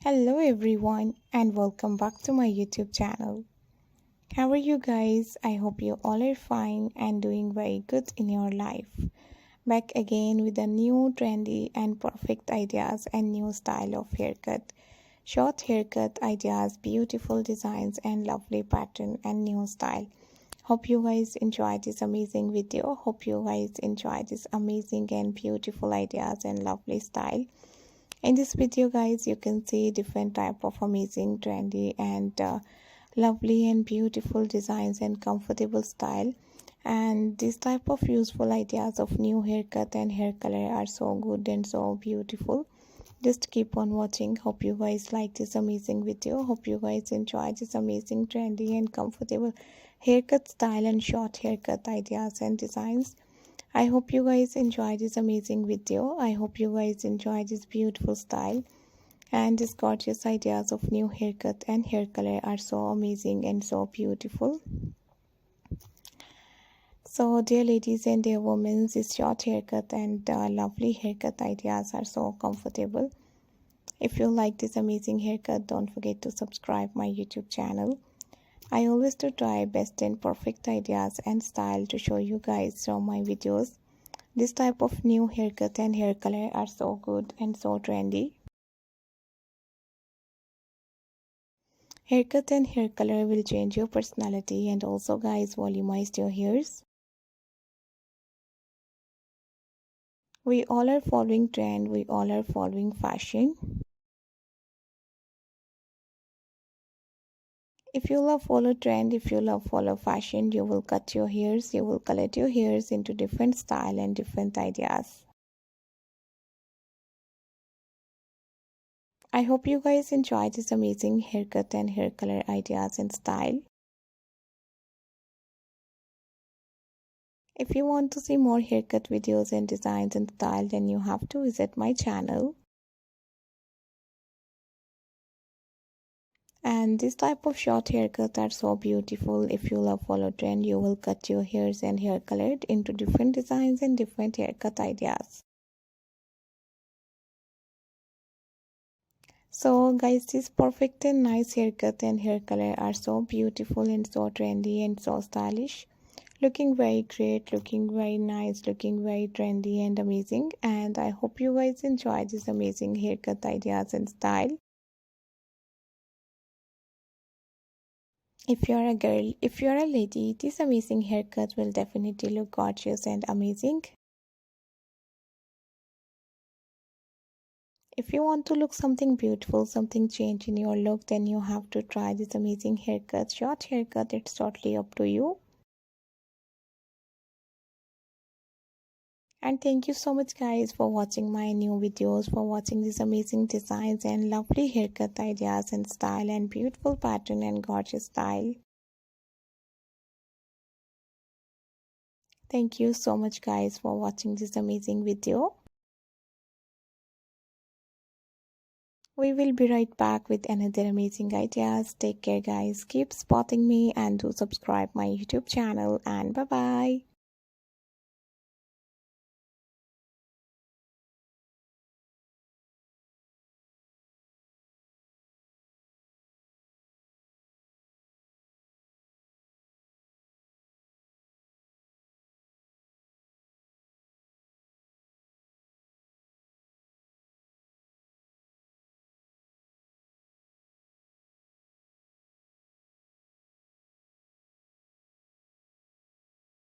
Hello everyone and welcome back to my YouTube channel. How are you guys? I hope you all are fine and doing very good in your life. Back again with a new trendy and perfect ideas and new style of haircut. Short haircut ideas, beautiful designs and lovely pattern and new style. Hope you guys enjoy this amazing video. Hope you guys enjoy this amazing and beautiful ideas and lovely style. In this video guys, you can see different type of amazing trendy and lovely and beautiful designs and comfortable style, and this type of useful ideas of new haircut and hair color are so good and so beautiful. Just keep on watching. Hope you guys like this amazing video. Hope you guys enjoy this amazing trendy and comfortable haircut style and short haircut ideas and designs. I hope you guys enjoy this amazing video. I hope you guys enjoy this beautiful style, and these gorgeous ideas of new haircut and hair color are so amazing and so beautiful. So dear ladies and dear women, this short haircut and lovely haircut ideas are so comfortable. If you like this amazing haircut, don't forget to subscribe my YouTube channel. I always do try best and perfect ideas and style to show you guys from my videos. This type of new haircut and hair color are so good and so trendy. Haircut and hair color will change your personality and also guys volumize your hairs. We all are following trend, we all are following fashion. If you love follow trend, if you love follow fashion, you will cut your hairs, you will color your hairs into different style and different ideas. I hope you guys enjoy this amazing haircut and hair color ideas and style. If you want to see more haircut videos and designs and style, then you have to visit my channel. And this type of short haircuts are so beautiful. If you love follow trend, you will cut your hairs and hair colored into different designs and different haircut ideas. So guys, this perfect and nice haircut and hair color are so beautiful and so trendy and so stylish. Looking very great, looking very nice, looking very trendy and amazing. And I hope you guys enjoy this amazing haircut ideas and style. If you're a girl, if you're a lady, this amazing haircut will definitely look gorgeous and amazing. If you want to look something beautiful, something change in your look, then you have to try this amazing haircut. Short haircut, it's totally up to you. And thank you so much guys for watching my new videos, for watching these amazing designs and lovely haircut ideas and style and beautiful pattern and gorgeous style. Thank you so much guys for watching this amazing video. We will be right back with another amazing ideas. Take care guys, keep spotting me and do subscribe my YouTube channel, and bye bye.